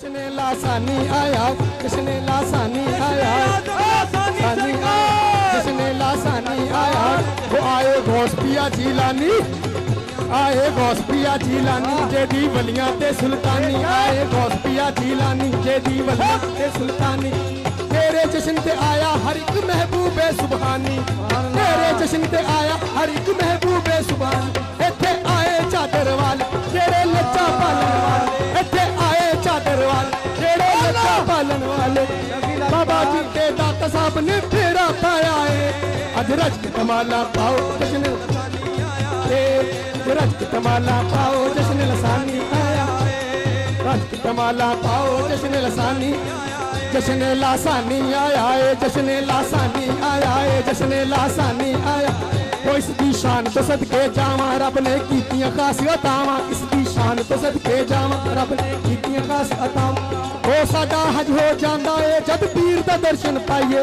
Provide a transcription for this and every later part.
जश्न लासानी आया, जश्न लासानी आया, सानी आया, जश्न लासानी आया। वो आए गौस पिया जीलानी, आए गौस पिया जीलानी, जेदी वलियां ते सुल्तानी, आए गौस पिया जीलानी, जेदी वलियां ते सुल्तानी। तेरे जश्न ते आया हर एक महबूबे सुबहानी, तेरे जश्न ते आया हर एक महबूबे सुबहानी। इत्थे आए चादर वाले जेड़े लच्चा पालन वाले, इत्थे आए चादर वाले जेड़े लच्चा पालन वाले। बाबा जी के दाता साहब ने फेरा पाया है, अज रज के तमाला पाओ जश्न, रज के तमाला पाओ जश्न लसानी आया, रज के तमाला पाओ जश्न लसानी, जश्न लासानी आया है, जश्न लासानी आया है, जश्न लासानी आया। वो इसकी शान तो सदके जावा रब ने कीतियां खास अतावां, इसकी शान तो सदके जावा रब ने कीतियां खास अतावां। वो साडा हज हो जांदा है जद पीर दा दर्शन पाइए,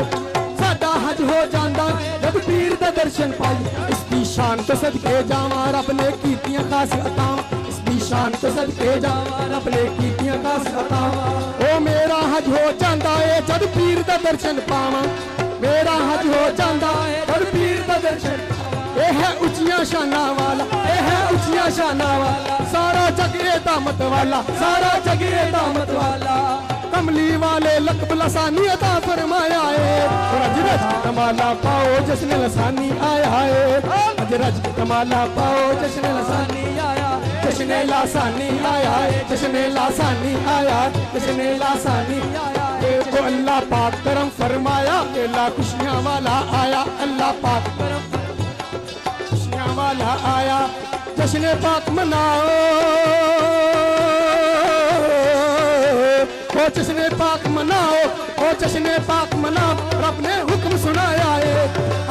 साडा हज हो जांदा जद पीर दा दर्शन पाइए। इसकी शान तो सदके जावा रब ने कीतियां खास अतावां, इसकी शान तो सदके जावा रब ने कीतियां खास अतावां। ओ मेरा हज हो जांदा है जद पीर दा दर्शन पावां, मेरा हज हो जांदा है जद पीर दा दर्शन। ये है उचिया शाना वाला, ये है उचिया शाना वाला, सारा जग ये दामत वाला, सारा जग ये दामत वाला। कमली वाले लकब लसानी अता फरमाया है, रज रज कमाला पाओ जश्न लसानी आया है, रज रज कमाला पाओ जश्न लसानी आया, जश्न लासानी आया है, जश्न लासानी आया, जश्न लासानी आया। देखो अल्लाह पाक करम फरमाया, अल्लाह खुशियां वाला आया, अल्लाह पाक करम वाला आया। जश्न पाक मनाओ, ओ जश्न पाक मनाओ, ओ जश्न पाक मनाओ, रब ने हुक्म सुनाया है।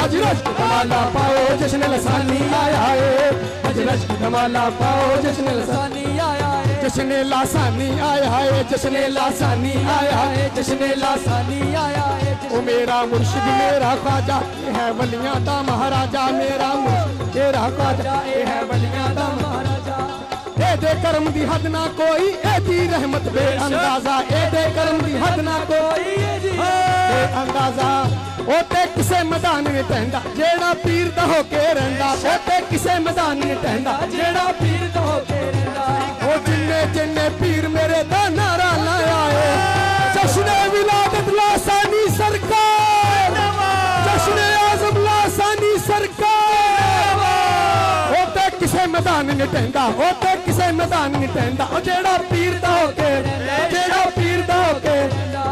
अज रज की कमाला पाओ जश्न लसानी आया है, अज रज की कमाला पाओ जश्न लसानी आया है, जश्न लासानी आया है, जश्न लासानी आया है, जश्न लासानी आया है। ओ मेरा मुर्शिद मेरा ख्वाजा है वलियां दा महाराजा, मेरा मुर्शिद मेरा ख्वाजा है वलियां दा महाराजा। एदे करम दी हद ना कोई, एदी रहमत बेअंदाजा, एदे करम दी हद ना कोई बेअंदाजा। ओ ते किसे मैदान में टहंदा जेड़ा पीर दा होके रहिंदा, ओ ते किसे मैदान में टहंदा जेड़ा पीर दा होके रहिंदा। ओ जिन्ने जिन्ने पीर मेरे दा नारा लाया है, जश्न विलादत लासानी सरकार, जश्न आज़म लासानी सरकार। ओ ते किसे मैदान में टहंदा, ओ ते किसे मैदान में टहंदा, ओ जेड़ा पीर दा होके, जेड़ा पीर दा होके,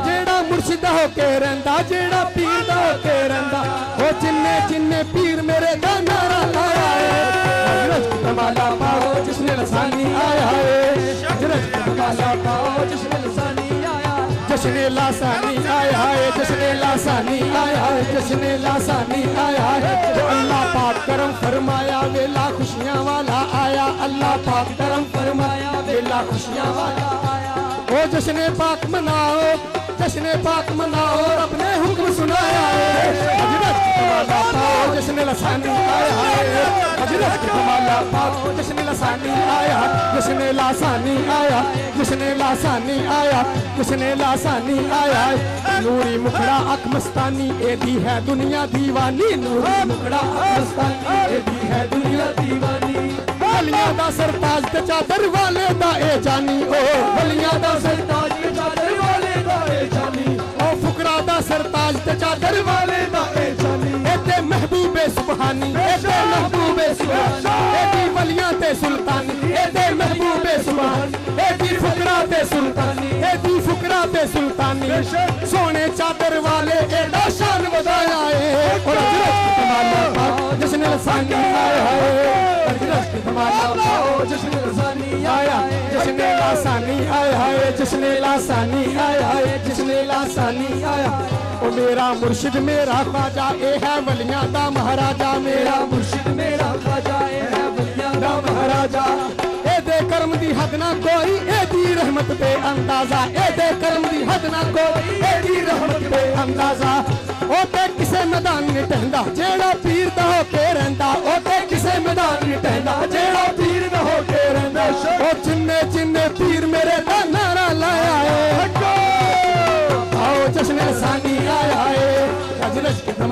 जेड़ा मुर्शिद होके रहिंदा, जेड़ा पीर दा होके रहिंदा। ओ जिन्ने जिन्ने पीर मेरे दा नारा लाया है, हजरत कमाला पाओ जश्न लसानी आया है, हजरत कमाला पाओ जश्न लसानी आया, जश्न लासानी आया है, जश्न लासानी आया है, जश्न लासानी आया है। तो अल्लाह पाक करम फरमाया वेला खुशियां वाला आया, अल्लाह पाक करम फरमाया वेला खुशियां वाला आया। ओ जश्न पाक मनाओ, जश्न पाक मनाओ, रब ने हुक्म सुनाया है। हजरत कमाला पाओ जश्न लसानी आया है, हजरत कमाला पाओ जश्न लसानी आया, जश्न लासानी आया, जश्न लासानी आया, जश्न लासानी आया। नूरी मुखड़ा अख मस्तानी एदी है दुनिया दीवानी, नूरी मुखड़ा अख मस्तानी एदी है दुनिया दीवानी। वलियां दा सरताज ते चादर वाले दा ए जानी, ओ वलियां दा सरताज ते चादर वाले दा ए जानी, ओ फुकरा दा सरताज ते चादर वाले दा ए जानी। एते महबूबे सुबहानी, एते महबूबे सुबहानी, एदी वलियां ते सुल्तानी, एते महबूबे सुबहानी, एदी फुकरा ते सुल्तानी, एदी फुकरा ते सुल्तानी। सोने चादर वाले एदा शान वधाया है, और हजरत कमाला पाओ जश्न लसानी आया है, हजरत कमाला पाओ जश्न लसानी आया, जश्न लासानी आया है, जश्न लासानी आया है, जश्न लासानी आया। ओ मेरा मुर्शिद मेरा ख्वाजा ए है वलियां दा महाराजा, मेरा मुर्शिद मेरा ख्वाजा ए है वलियां दा महाराजा। एदे करम दी हद ना कोई, एदी रहमत बेअंदाजा, एदे करम दी हद ना कोई, एदी रहमत बेअंदाजा। ओ ते किसे मैदान में टहंदा जेड़ा पीर दा होके रहिंदा, ओ ते किसे मैदान में टहंदा जेड़ा पीर दा होके रहिंदा। ओ जिन्ने जिन्ने पीर मेरे दा नारा लाया है,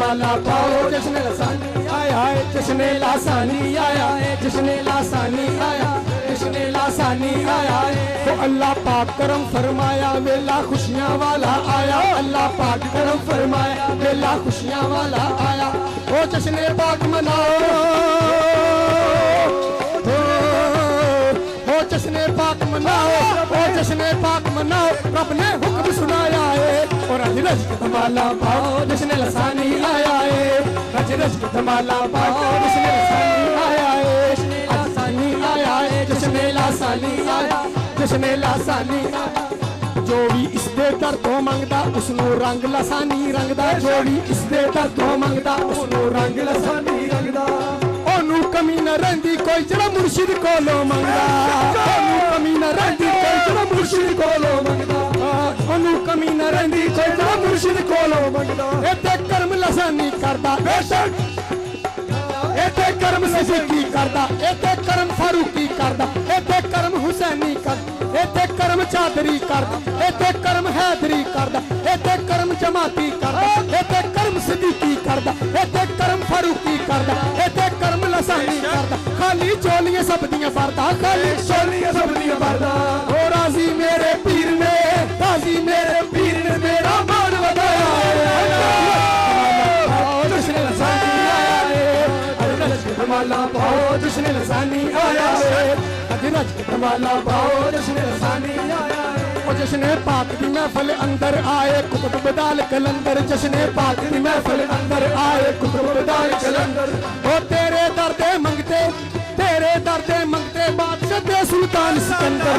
कमाला पाओ जश्न लसानी आया है, जश्न लासानी आया है, जश्न लासानी आया, जश्न लासानी आया है। तो अल्लाह पाक करम फरमाया वेला खुशियां वाला आया, अल्लाह पाक करम फरमाया वेला खुशियां वाला आया। ओ जश्न पाक मनाओ, ओ जश्न पाक मनाओ, ओ जश्न पाक मनाओ, रब ने हुक्म सुनाया है। और रज रज के धमाला पाओ जश्न लसानी आया है, रज रज के धमाला पाओ जश्न लसानी आया है, लसानी आया है, जश्न लासानी आया, जश्न लासानी आया। जो भी इस दे दर तो मंगदा उसनू रंग लसानी रंगदा, जो भी इस दे दर तो मंगदा उसनू रंग लसानी रंगदा। ओनू कमी न रहिंदी कोई जड़ा मुर्शिद कोलो मंगदा, ओनू कमी न रहिंदी कोई जड़ा मुर्शिद कोलो मंगदा, ओनू कमी न रहिंदी कोई जड़ा मुर्शिद कोलो मंगदा। एते कर्म लसानी करदा बेशक, एते कर्म सिद्दीकी करदा, एते कर्म फारूकी करदा, एते कर्म हुसैनी करदा, एते कर्म चादरी करदा, एते कर्म हैदरी करदा, एते कर्म जमाती करदा, एते कर्म सिद्दीकी करदा, एते कर्म फारूकी करदा, एते कर्म लसानी करदा। खाली चोलियां सब दियां भरदा, खाली चोलियां सब दियां भरदा। ओ राजी मेरे पीर ने, राजी मेरे पीर ने मेरा मान वधाया है। जश्न लसानी आया है, रज के धमाला पाओ जश्न लसानी आया है, रज के धमाला पाओ जश्न लसानी आया है। ओ जश्न पाक दी महफिल अंदर आए कुतुब बदाल कलंदर, जश्न पाक दी महफिल अंदर आए कुतुब बदाल कलंदर। ओ तेरे दर्दे मंगते, तेरे दर्दे मंगते बादशाह दे सुल्तान सिकंदर,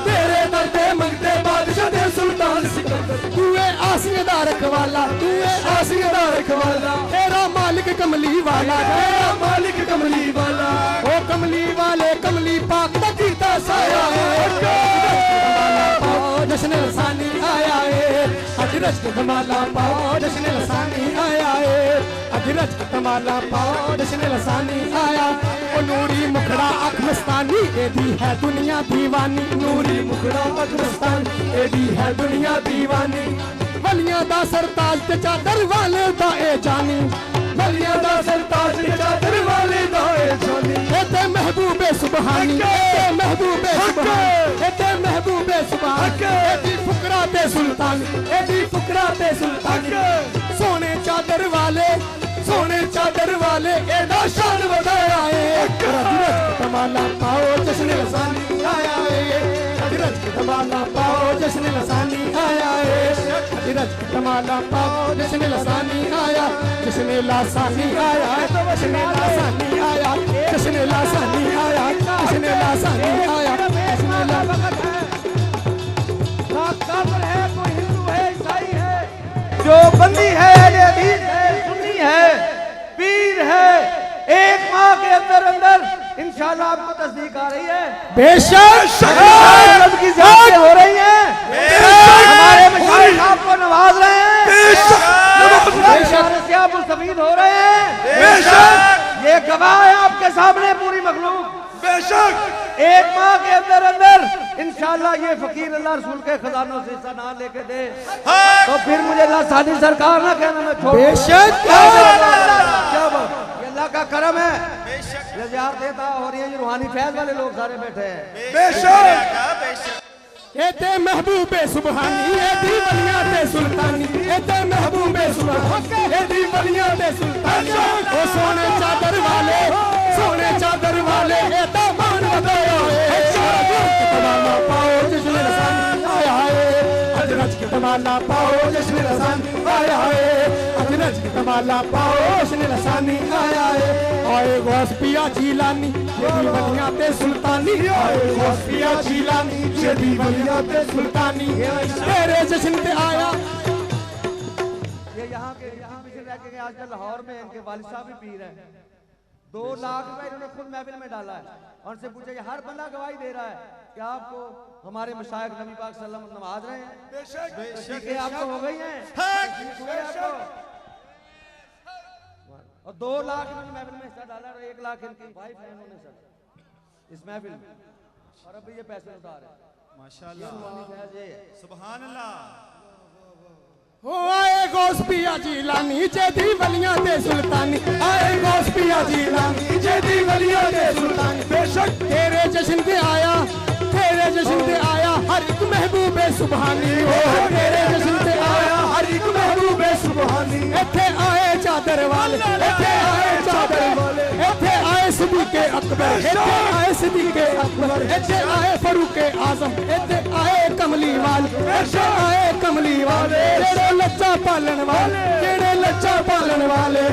तेरे दर्दे मंगते बादशाह दे सुल्तान सिकंदर। तू है आसिया दा रखवाला, तू है आसिया दा रखवाला, तेरा मालिक कमली वाला, तेरा मालिक कमली वाला। ओ कमली वाले कमली पाक दा कीता साया है। जश्न लसानी आया है, अज रज के धमाला पाओ जश्न लसानी आया है, अज रज के धमाला पाओ जश्न लसानी आया। ओ नूरी मुखड़ा अख मस्तानी एदी है दुनिया दीवानी, नूरी मुखड़ा अख मस्तानी एदी है दुनिया दीवानी। वलियां दा सरताज ते चादर वाले दा ए जानी, वलियां दा सरताज ते चादर वाले दा ए जानी। एते महबूबे सुबहानी, एते महबूबे सुबहानी, एते महबूबे सुबहानी, एदी फुकरा ते सुल्तानी, एदी फुकरा ते सुल्तानी। सोने चादर वाले, सोने चादर वाले एदा शान वधाया है। रज रज के धमाला पाओ जश्न लसानी आया है, रज रज के धमाला पाओ जश्न लसानी आया है, रज रज के धमाला पाओ जश्न लसानी आया, जश्न लासानी आया है, जश्न लासानी आया, जश्न लासानी आया, जश्न लासानी आया, जश्न लासानी है। कोई हिंदू है, ईसाई है, जो बंदी है, हदीस है, सुन्नी है, पीर है, एक माह के अंदर अंदर इंशाल्लाह आपको तस्दीक आ रही है। बेशक रब की ज़ात हो रही है, हमारे मशाइख आपको नवाज रहे हैं, बेशक मुस्तफीद हो रहे हैं, बेशक ये गवाह है आपके सामने पूरी मखलूक। बेशक एक माह के अंदर अंदर इंशाल्लाह ये फकीर अल्लाह रसूल के खजानों से हिस्सा ना लेके दे तो फिर मुझे लासानी सरकार ना कहना मैं छोड़। बेशक क्या बात, ये अल्लाह का करम है, ये ज़ियारत देता और ये रूहानी फैज वाले लोग सारे बैठे हैं। बेशक एते महबूबे सुबहानी एदी वलियां ते सुल्तानी, एते महबूबे सुबहानी एदी वलियां ते सुल्तानी। ओ सोने चादर वाले, सोने चादर वाले एदा मान वधाया है। धमाला पाओ जश्न लसानी आया है, अज रज के धमाला पाओ जश्न लसानी आया है, अज रज के धमाला पाओ जश्न लसानी आया है। आए गौस पिया जीलानी एदी वलियां ते सुल्तानी, आए गौस पिया जीलानी एदी वलियां ते सुल्तानी। तेरे जश्न पे आया ये यहाँ के मिशन रह के आजकल लाहौर में इनके वालिद साहब भी पीर हैं। 2 लाख रुपए इन्होंने खुद महफिल में डाला है और उनसे पूछा ये हर बंदा गवाही दे रहा है कि आपको हमारे मशाइख नबी पाक सल्लल्लाहु अलैहि वसल्लम नवाज रहे हैं। बेशक आपको हो गई हैं आपको। और 2 लाख इन्होंने महफिल में हिस्सा डाला और 1 लाख इनकी वाइफ है इन्होंने सर इस महफिल में, और अभी ये पैसे उतार रहे हैं। माशाल्लाह, सुभान अल्लाह। हो आए गौस पिया जीलानी जेदी वलियां दे सुल्तानी, आए गौस पिया जीलानी जेदी वलियां दे सुल्तानी। बेशक तेरे जश्न ते आया, तेरे जश्न ते आया हर एक महबूबे सुबहानी। हो तेरे जश्न ते आया हर एक महबूबे सुबहानी। इत्थे आए चादर वाले, इत्थे आए चादर वाले, इत्थे आए सिद्दीक़े अकबर, इत्थे आए सिद्दीक़े अकबर, इत्थे आए फारूक़े आज़म, इत्थे आए कमली वाले, इत्थे आए कमली वाले। जेड़े लच्चा पालन वाले, जेड़े लच्चा पालन वाले,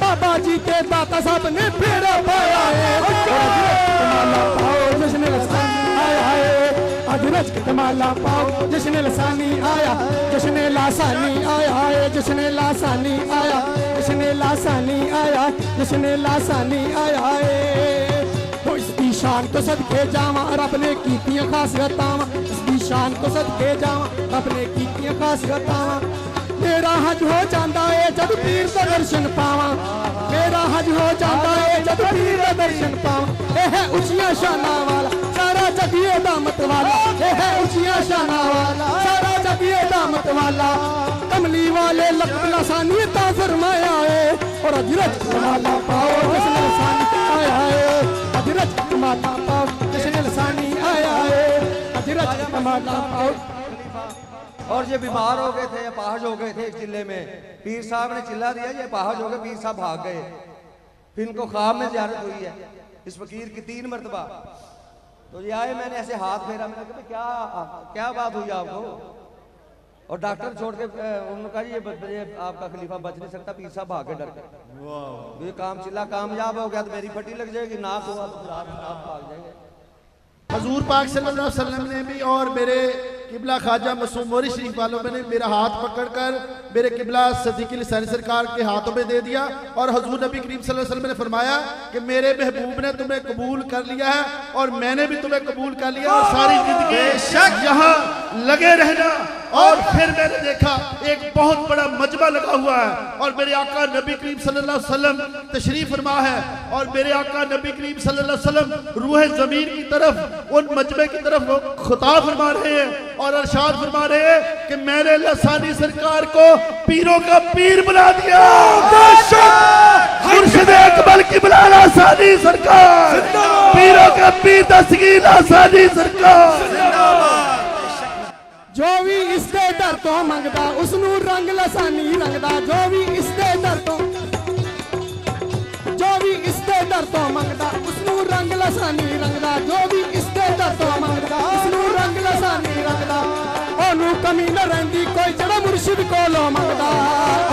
बाबा जी के दाता साहब ने फेरा पाया है। कमाला पाओ जश्न लसानी आया है, आज रज के कमाला पाओ जश्न लसानी आया, जश्न लासानी आया है, जश्न लासानी आया, जश्न लासानी आया, जश्न लासानी आया है। तो इसकी शान तो सदके जावा रब ने कीतियां खासियतां, इसकी शान तो सदके जावा रब ने कीतियां खासियतां। मेरा हज हो जाता है जब पीर का दर्शन पावा, मेरा हज हो जाता है जब पीर का दर्शन पावा। यह है उचिया शाना वाला सारा जगिए दामत वाला, यह है उचिया शाना वाला सारा जगिए दामत वाला। कमली वाले लकब लसानी ता फरमाया है, और अजरज कमाला पाओ जश्न लसानी आया है, अजरज कमाला पाओ जश्न लसानी आया है, अजरज कमाला पाओ। और ये बीमार हो गए थे, अपाहज हो गए थे एक चिल्ले में, पीर साहब ने चिल्ला दिया, ये अपाहज हो गए, पीर साहब भाग गए। फिर इनको ख्वाब में ज़ियारत हुई है इस फकीर की 3 मरतबा। तो ये आए, मैंने ऐसे हाथ फेरा, मैंने कहा क्या क्या बात हुई आपको? और डॉक्टर छोड़ के उन्होंने कहा ये आपका खलीफा बच नहीं सकता, पीर साहब भाग गए डर के। ये काम चिल्ला कामयाब हो गया तो मेरी फटी लग जाएगी, नाक हुआ तो फिर आप भाग जाएंगे। हजूर पाक सल्लल्लाहु अलैहि वसल्लम ने भी और मेरे किबला ख्वाजा मासूम मोरी शरीफ वालों ने मेरा हाथ पकड़कर मेरे किबला सदीक़ लिसानी सरकार के हाथों में दे दिया, और हजूर नबी करीम सल्लल्लाहु अलैहि वसल्लम ने फरमाया कि मेरे महबूब ने तुम्हें कबूल कर लिया है और मैंने भी तुम्हें कबूल कर लिया, और सारी जिंदगी यहाँ लगे रहना। और फिर मैंने देखा एक बहुत बड़ा मजमा लगा हुआ है, और मेरे आका नबी करीम सल्लल्लाहु अलैहि वसल्लम तशरीफ फरमा है, और मेरे आका नबी करीम सल्लल्लाहु अलैहि वसल्लम रूह ज़मीन की तरफ उन मजमे की तरफ खुताब फरमा रहे हैं और अरशाद फरमा रहे हैं कि मैंने लसानी सरकार को पीरों का पीर बना दिया। मुर्शिद अकबर की बुला लसानी सरकार, पीरों का पीर दस्तगीर लसानी सरकार। जो भी इसके दर तो मंगदा उसनू रंग लसानी रंगदा, जो भी इसके दर तो, जो भी इसके दर तो मंगदा उसनू रंग लसानी रंगदा, जो भी इसके दर तो मंगदा उसनू रंग लसानी रंगदा। ओनू कमी न रहिंदी कोई जड़ा मुर्शिद कोलों मंगदा,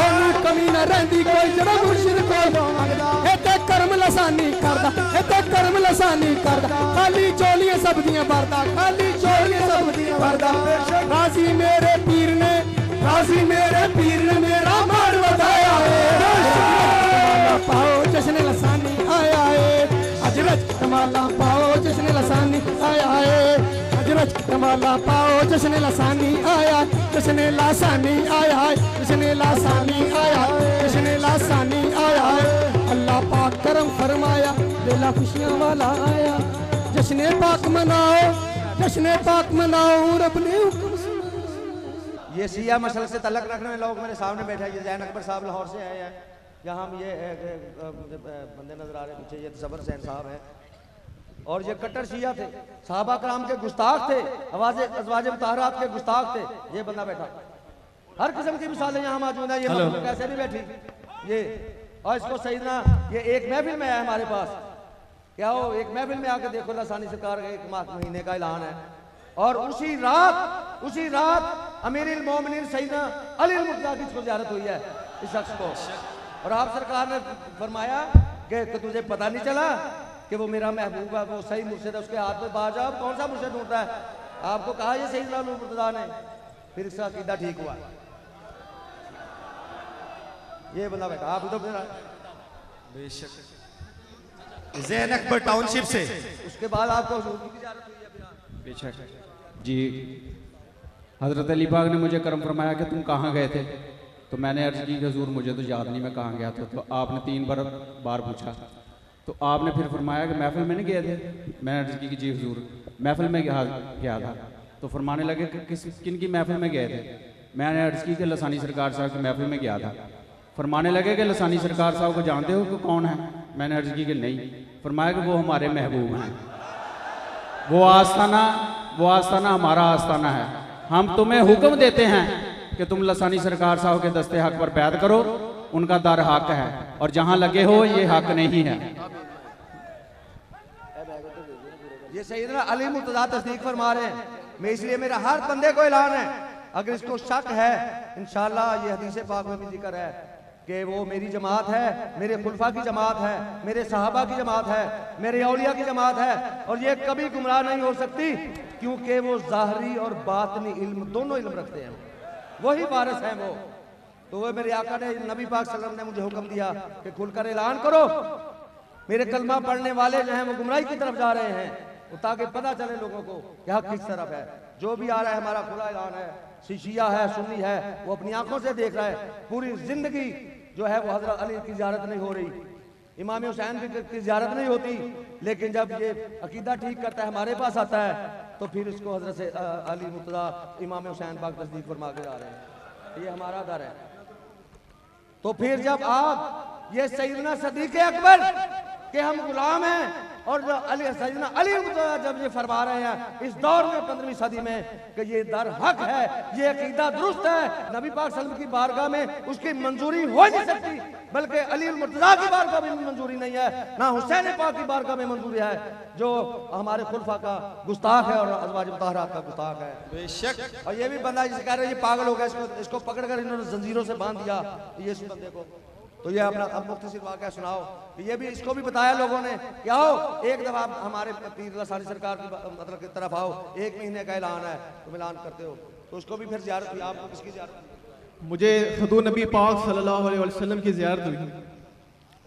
ओनू कमी न रहिंदी कोई जड़ा मुर्शिद कोलों मंगदा। इत्ते कर्म लसानी करदा, इत्ते कर्म लसानी करदा, खाली चोलियां सब दियां भरदा, खाली चोलियां सब दियां भरदा। राजी मेरे पीर ने, राजी मेरे पीर ने मेरा मान बताया है। पाओ जश्न लसानी आया है, अजरज कमाला पाओ जश्न लसानी आया है, अजरज कमाला पाओ जश्न लसानी आया, जश्न लासानी आया है, जश्न लासानी आया, जश्न लासानी आया है। अल्लाह पाक करम फरमाया, बेला खुशियां वाला आया, जश्न पाक मनाओ, जश्न पाक मनाओ, रब ने हुक्म। ये सिया मसल से तलक रखने वाले लोग मेरे सामने बैठे हैं, ये जैन अकबर साहब लाहौर से आए हैं, यहाँ हम ये मुझे बंदे नजर आ रहे हैं पीछे, ये ज़बर हुसैन साहब हैं, और ये कट्टर शिया थे, साहबा कराम के गुस्ताख थे, अज़वाज मुताहरात के गुस्ताख थे। ये बंदा बैठा, हर किस्म की मिसालें यहाँ मौजूद है। ये मखलूक कैसे नहीं बैठी ये, और इसको सईदना ये एक महफिल में आया हमारे पास, क्या हो एक महफिल में आकर देखो, लसानी सरकार का 1 महीने का ऐलान है, और उसी रात अमीरुल मोमिनीन सईदना अली मुर्तज़ा को ज़ियारत हुई है इस शख्स को, और आप सरकार ने फरमाया कि तुझे पता नहीं चला कि वो मेरा महबूब है, वो सही मुर्शिद है, उसके हाथ में बाज आओ, कौन सा मुर्शिद ढूंढता है? आपको कहा ये सईदना अली मुर्तज़ा ने, फिर इसका अकीदा ठीक हुआ। ये बंदा बैठा, आप तो बेशक ज़ैन अकबर टाउनशिप से, उसके बाद आपको हुजूर की ज़ियारत हुई है फिर। बेशक जी, हज़रत अली पाक ने मुझे करम फरमाया कि तुम कहाँ गए थे, तो मैंने अर्ज़ की कि हुजूर मुझे तो याद नहीं मैं कहाँ गया था। तो आपने 3 बार पूछा, तो आपने फिर फरमाया कि महफिल में नहीं गए थे। मैंने अर्ज़ की कि जी हुजूर महफिल में गया था। तो फरमाने लगे कि किन की महफिल में गए थे? मैंने अर्ज की कि लसानी सरकार साहब की महफिल में गया था। फरमाने लगे कि लसानी सरकार साहब को जानते हो कि कौन है? मैंने अर्ज की कि नहीं। फरमाया कि वो हमारे महबूब हैं, वो आस्थाना हमारा आस्थाना है। हम तुम्हें हुक्म देते हैं कि तुम लसानी सरकार साहब के दस्ते हक पर बैत करो, उनका दर हक है और जहां लगे हो ये हक नहीं है। ये सैयदना अली मुर्तजा तस्दीक फरमा रहे हैं। मैं इसलिए मेरा हर बंदे को ऐलान है, अगर इसको शक है, इंशाअल्लाह ये हदीस पाक में भी जिक्र है कि वो मेरी जमात है, मेरे खुलफा की जमात है, मेरे सहाबा की जमात है, मेरे औलिया की जमात है, और ये कभी गुमराह नहीं हो सकती, क्योंकि वो ज़ाहरी और बातनी इल्म दोनों इल्म रखते हैं, वही वारिस हैं वो। तो वो मेरे आका ने, नबी पाक सल्लल्लाहु अलैहि वसल्लम ने मुझे हुक्म दिया कि खुलकर ऐलान करो, मेरे कलमा पढ़ने वाले जो हैं वो गुमराही की तरफ जा रहे हैं, ताकि पता चले लोगों को कि हक किस तरफ है। जो भी आ रहा है हमारा खुला ऐलान है, शिया है, सुन्नी है, वो अपनी आंखों से देख रहा है। पूरी जिंदगी जो है वो हजरत अली की ज़ियारत नहीं हो रही, इमाम हुसैन की ज़ियारत नहीं होती, लेकिन जब ये अकीदा ठीक करता है, हमारे पास आता है, तो फिर इसको हजरत से अली मुर्तज़ा इमाम हुसैन पाक तस्दीक फरमा के जा रहे हैं। ये हमारा दर है। तो फिर जब आप ये सैयदना सदीक़ अकबर के हम गुलाम हैं, और जो सैयदना अली जब ये फरमा रहे हैं इस दौर में 15वीं सदी में कि ये दर हक है, ये अकीदा दुरुस्त है, नबी पाक सल्लल्लाहु अलैहि वसल्लम की बारगाह में उसकी मंजूरी हो नहीं सकती, बल्कि अली मुर्तज़ा की बारगाह में मंजूरी नहीं है, ना हुसैन पाक की बारगाह में मंजूरी है, जो हमारे खुलफा का गुस्ताख है और अज़वाज मुतहरात का गुस्ताख है। बेशक। और ये भी बंदा जिसे कह रहे हैं ये पागल हो गया, इसको पकड़ कर इन्होंने जंजीरों से बांध दिया, ये इस बंदे को। तो ये अपना अब मुख्तसर वाक़या सुनाओ, ये भी इसको भी बताया लोगों ने कि आओ एक दफ़ा हमारे पीर लसानी सरकार की मतलब की तरफ आओ, 1 महीने का ऐलान है, तुम ऐलान करते हो, तो उसको भी फिर ज़ियारत हुई। आपको किसकी ज़ियारत हुई? मुझे हुजूर नबी पाक सल्लल्लाहु अलैहि वसल्लम की ज़ियारत हुई,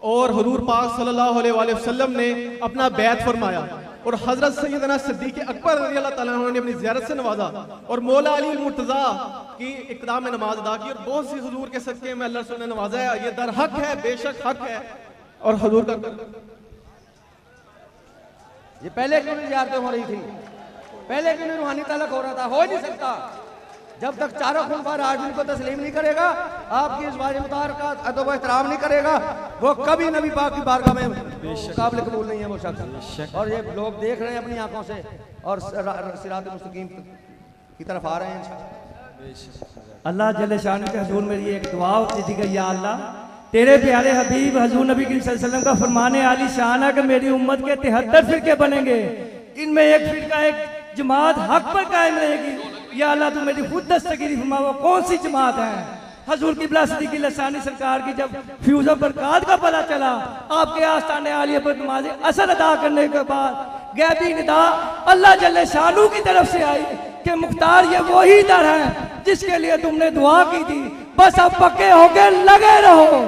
और हुजूर पाक सल्लल्लाहु अलैहि वसल्लम ने अपना बैत फरमाया, और हजरत सैयदना सिद्दीक़ अकबर रज़ियल्लाहु ताला अन्हु ने अपनी ज़ियारत से नवाजा, और मौला अली मुर्तज़ा की इक़्तिदा में नमाज अदा की, और बहुत सी हुजूर के सदक़े में अल्लाह ने नवाजा है। ये दर हक है, बेशक हक है, और हुजूर का ये पहले क्यों नहीं ज़ियारतें हो रही थी? पहले क्यों नहीं रूहानी तलक हो रहा था? हो नहीं सकता जब तक चारों खुलफा राशिदीन को तस्लीम नहीं करेगा, आपकी अज़वाज मुतहरा का अदब व एहतराम नहीं करेगा, वो कभी नबी पाक की बारगाह में काबिल कबूल नहीं है वो शख्स। और ये लोग देख रहे हैं अपनी आंखों से, और सिरात मुस्तकीम की तरफ आ रहे हैं। अल्लाह जल्ल शान के हुजूर मेरी एक दुआ होती थी कि या अल्लाह तेरे प्यारे हबीब हुजूर नबी करीम सल्लल्लाहु अलैहि वसल्लम का फरमाने आली शान है कि मेरी उम्मत के 73 फिरके बनेंगे, इनमें एक फिरका एक जमात हक पर कायम रहेगी। या अल्लाह तू मेरी खुद दस्तगीरी फरमा, वो कौन सी जमात है? हजूर किबला सिद्दीक़ लसानी सरकार की जब फ्यूज़ बरक़ात का पता चला, आपके आस्ताने आलिया पर नमाज असर अदा करने के बाद गैबी निदा अल्लाह जल्ले शानू की तरफ से आई कि मुख्तार ये वही दर है जिसके लिए तुमने दुआ की थी, बस अब पक्के होके लगे रहो।